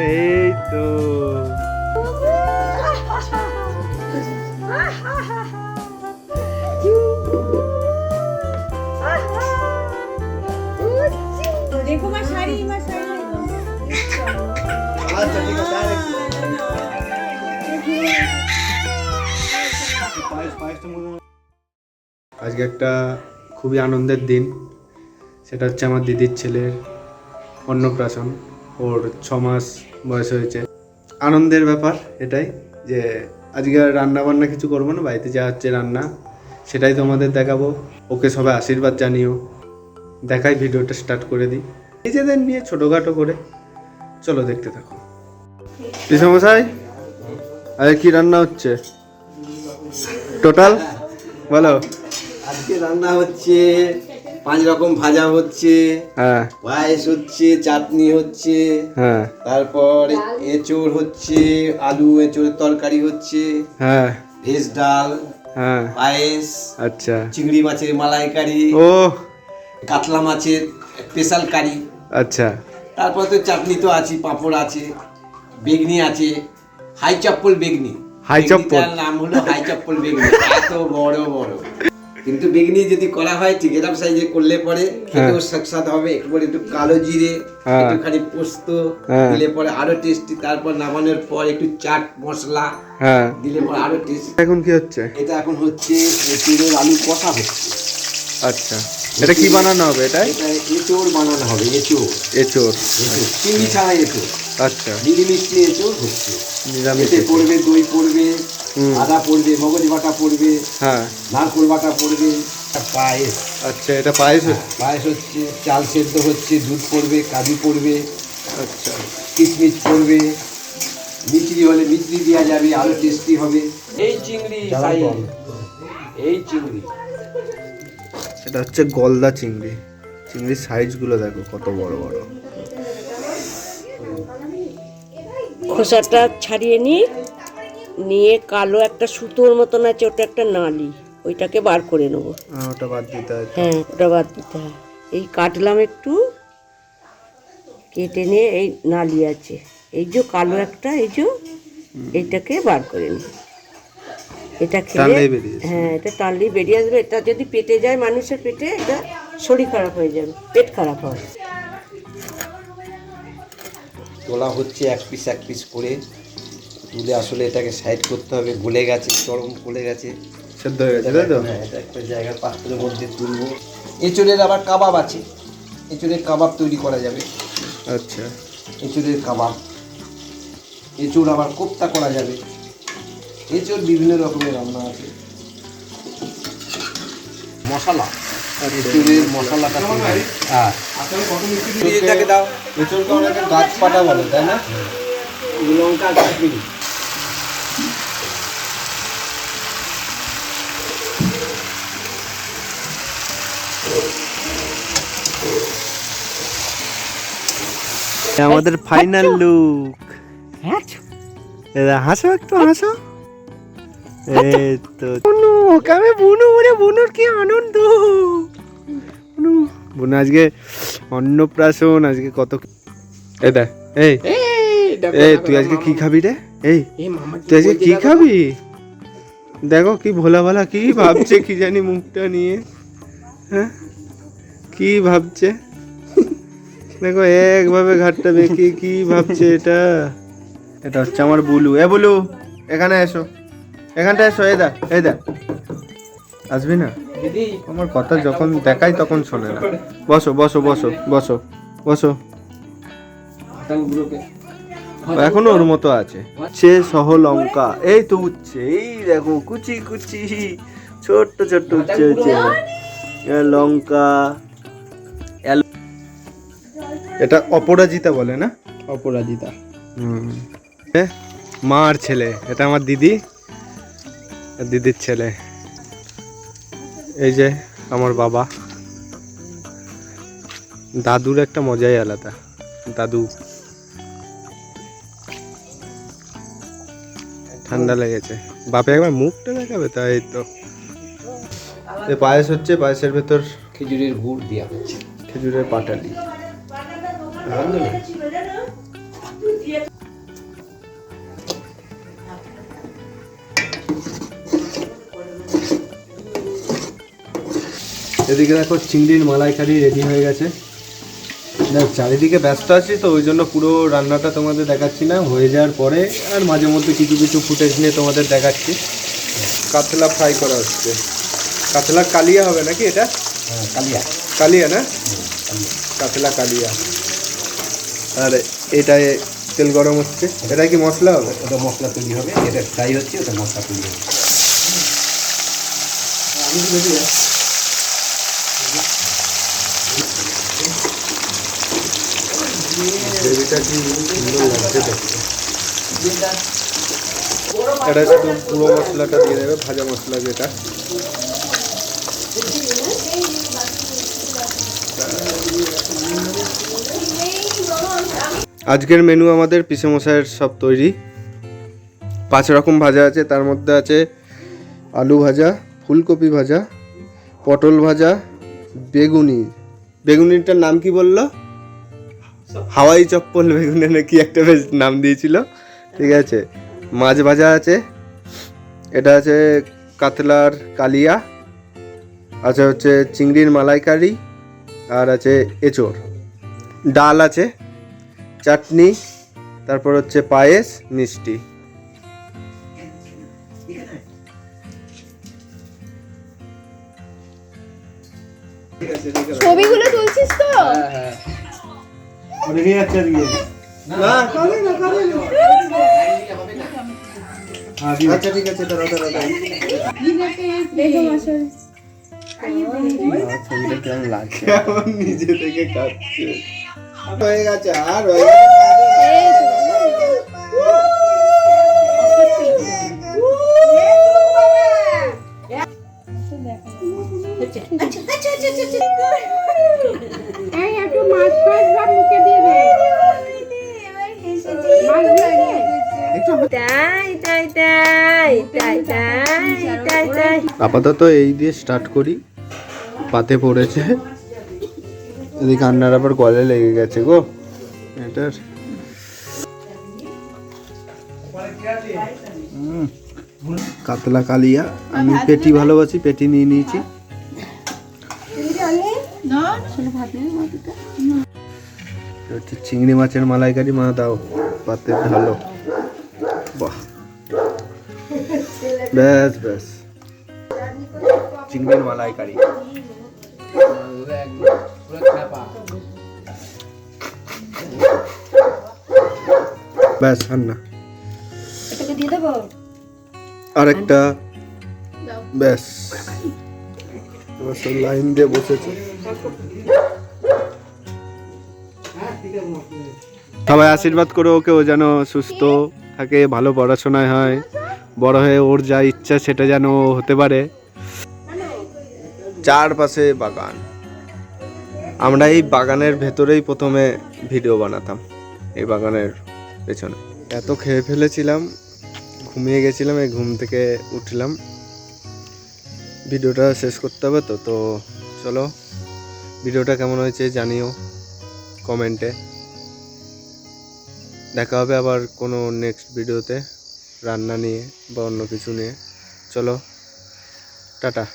এই তো देखो मैं साड़ी আচ্ছা ঠিক আছে আজকে একটা খুবই আনন্দের দিন। সেটা হচ্ছে আমার দিদির ছেলের অন্নপ্রাশন। ওর 6 মাস বয়স হয়েছে। আনন্দের ব্যাপার এটাই যে আজকে আর রান্না বান্না কিছু করবো না, বাড়িতে যা হচ্ছে রান্না সেটাই তোমাদের দেখাবো। ওকে সবাই আশীর্বাদ জানিও। দেখাই, ভিডিওটা স্টার্ট করে দিই নিজেদের নিয়ে ছোটোখাটো করে। চলো দেখতে থাকো। পিসমশাই আরে কি রান্না হচ্ছে টোটাল বলো? আজকে রান্না হচ্ছে 5 রকম ভাজা হচ্ছে, হ্যাঁ পায়েস হচ্ছে, চাটনি হচ্ছে, হ্যাঁ তারপর এঁচোড় হচ্ছে, আলু এঁচোড়ের তরকারি হচ্ছে, হ্যাঁ ভেজ ডাল, হ্যাঁ পায়েস, আচ্ছা চিংড়ি মাছের মালাইকারি, ও কাতলা মাছের স্পেশাল কারি, আচ্ছা তারপর তো চাটনি তো আছে, পাঁপড় আছে, বেগনি আছে, হাই চপ্পল বেগনি। হাই চপ্পল? বেগনিটার নাম হলো হাই চপ্পল বেগনি। এত বড় বড়, কিন্তু বেগনি যদি করা হয় ঠিক এরকম সাইজে করলে পরে খেতেও সুস্বাদ হবে। একবার একটু কালো জিরে, একটুখানি পোস্ত দিলে পরে আরো টেস্টি। তারপর নামানোর পর একটু চাট মশলা দিলে পরে আরো টেস্টি। এখন কি হচ্ছে? এটা এখন হচ্ছে এঁচোড়ের আলু কষা হচ্ছে। আচ্ছা এটা কি বানানো হবে? এটা এঁচোড় বানানো হবে। এঁচোড় এঁচোড়, চিংড়ি ছাড়া এঁচোড়। আচ্ছা নিরামিষ্টি এঁচোড় হচ্ছে। নিরামিষ এতে পড়বে দই পড়বে, আদা পড়বে, মগজ বাটা পড়বে, হ্যাঁ নারকোল বাটা পড়বে, পায়েস। আচ্ছা এটা পায়েস হচ্ছে? পায়েস হচ্ছে, চাল সেদ্ধ হচ্ছে, দুধ পড়বে, কাজু পড়বে, আচ্ছা কিশমিশ পড়বে, মিচড়ি হলে মিচড়ি দেওয়া যাবে, আরো টেস্টি হবে। এই চিংড়ি, এই চিংড়ি, এটা হচ্ছে গলদা চিংড়ি। চিংড়ির সাইজগুলো দেখো কত বড় বড়। খোসাটা ছাড়িয়ে নিয়ে কালো একটা সুতোর মতন আছে, ওটা একটা নালি, ওইটাকে বার করে নেবো। ওটা বাদ দিতে হয়? হ্যাঁ ওটা বাদ দিতে হয়। এই কাটলাম একটু, কেটে নিয়ে এই নালি আছে, এই যে কালো একটা, এই যে এইটাকে বার করে নিই। এটা খেলে, হ্যাঁ এটা টানলেই বেরিয়ে আসবে। এটা যদি পেটে যায় মানুষের পেটে, এটা শরীর খারাপ হয়ে যাবে, পেট খারাপ হয়। তোলা হচ্ছে এক পিস করে তুলে, আসলে এটাকে সাইড করতে হবে। গলে গেছে, চরম গলে গেছে, সেদ্ধ হয়ে গেছে তাই তো? হ্যাঁ, এটা একটা জায়গার পাত্রের মধ্যে তুলবো। এঁচোড়ের আবার কাবাব আছে, এঁচোড়ের কাবাব তৈরি করা যাবে। আচ্ছা এঁচোড়ের কাবাব, এঁচোড় আবার কোপ্তা করা যাবে। এঁচোড় বিভিন্ন রকমের রান্না আছে। মশলা, এঁচোড়ের মশলাটা হ্যাঁ এটাকে দাও। এঁচোড়কে অনেকে গাছ পাটা বলে, তাই না? লঙ্কা কাশ্মীরি, আমাদের ফাইনাল লুক। হাসো একটু, হাসো। এই তো বুনু, ওকে আমি বুনু বলে, বুনুর কি আনন্দ। বুনু, বুনু আজকে অন্নপ্রাশন, আজকে কত। এই দেখ, এই এই তুই আজকে কি খাবি রে? এই তুই আজকে কি খাবি? দেখো কি ভোলা ভালা কি ভাবছে, কি জানি মুখটা নিয়ে। হ্যাঁ কি ভাবছে দেখো, একভাবে ঘাটটা বেঁকে কি ভাবছে। এটা এটা হচ্ছে আমার বুলু। এ বুলু এখানে এসো, এখানটা এসো। এই দেখ, এই দেখ, আসবি না? আমার কথা যখন দেখাই তখন শোনে না। বসো বসো বসো বসো বসো। এখনো ওর মতো আছে। সে সহ লঙ্কা এই তো উঠছে, এই দেখো কুচি কুচি ছোট্ট ছোট্ট উঠছে হচ্ছে লঙ্কা। এটা অপরাজিতা বলে না? অপরাজিতা। মা আর ছেলে, এটা আমার দিদি, দিদির ছেলে। এই যে আমার বাবা। দাদুর একটা মজাই আলাদা। দাদু ঠান্ডা লেগেছে, বাপে একবার মুখটা দেখাবে, তাই তো। পায়েস হচ্ছে, পায়েসের ভেতর খেজুরের গুড় দেওয়া হচ্ছে, খেজুরের পাটালি। এদিকে দেখো চিংড়ির মালাইকারি রেডি হয়ে গেছে। না চারিদিকে ব্যস্ত আছি তো ওই জন্য পুরো রান্নাটা তোমাদের দেখাচ্ছি না, হয়ে যাওয়ার পরে আর মাঝে মধ্যে কিছু কিছু ফুটেজ নিয়ে তোমাদের দেখাচ্ছি। কাতলা ফ্রাই করা হচ্ছে, কাতলা কালিয়া হবে নাকি এটা? কালিয়া কালিয়া না, কাতলা কালিয়া। আর এটায় তেল গরম হচ্ছে, এটা কি মশলা হবে? ওটা মশলা তৈরি হবে, এটা ফ্রাই হচ্ছে, ওটা মশলা তৈরি হবে। গ্রেভিটা কি সুন্দর লাগছে দেখতে। এটা শুধু পুরো মশলাটা দিয়ে দেবে, ভাজা মশলা যেটা। আজকের মেনু আমাদের পিসেমশাইয়ের সব তৈরি। 5 রকম ভাজা আছে, তার মধ্যে আছে আলু ভাজা, ফুলকপি ভাজা, পটল ভাজা, বেগুনিটার নাম কি বললো? হাওয়াই চপ্পল বেগুনে নাকি একটা বেশ নাম দিয়েছিল। ঠিক আছে, মাছ ভাজা আছে, এটা আছে কাতলার কালিয়া, আছে হচ্ছে চিংড়ির মালাইকারি, আর আছে এঁচোড়, ডাল আছে, চাটনি, তারপর হচ্ছে পায়েস, মিষ্টি। ছবিগুলো তুলছিস তো? অনেকেই আছে আজকে না কালে না আচ্ছা ঠিক আছে, দাঁড়াও দেখো মাসুর ছবিটা কেমন লাগছে, কেমন নিজে থেকে কাটছে। হয়ে গেছে আর হয়ে গেছে। এই একটু মাছ ফাছ বা মুখে দিয়ে দে। আপাতত এই দিয়ে স্টার্ট করি। পাতে পড়েছে, এদিকে রান্নার আবার গলে লেগে গেছে গো এটার। কাতলা কালিয়া, আমি পেটি ভালোবাসি, পেটি নিয়ে নিয়েছি। হচ্ছে চিংড়ি মাছের মালাইকারি, মা দাও পাতে ঢালো। বাহ, ব্যাস ব্যাস, চিংড়ির মালাইকারি। ব্যাস রান্না। আরেকটা, ব্যাস। সব লাইন দিয়ে বসেছে। সবাই আশীর্বাদ করে ওকে, ও যেন সুস্থ থাকে, ভালো পড়াশোনায় হয়, বড় হয়ে ওর যা ইচ্ছা সেটা যেন হতে পারে। চারপাশে বাগান, আমরা এই বাগানের ভেতরেই প্রথমে ভিডিও বানাতাম, এই বাগানের পেছনে। এত খেয়ে ফেলেছিলাম, ঘুমিয়ে গেছিলাম, এই ঘুম থেকে উঠলাম, ভিডিওটা শেষ করতে হবে তো। তো চলো, ভিডিওটা কেমন হয়েছে জানিও কমেন্টে। দেখা হবে আবার কোনো নেক্সট ভিডিওতে, রান্না নিয়ে বা অন্য কিছু নিয়ে। চলো, টাটা।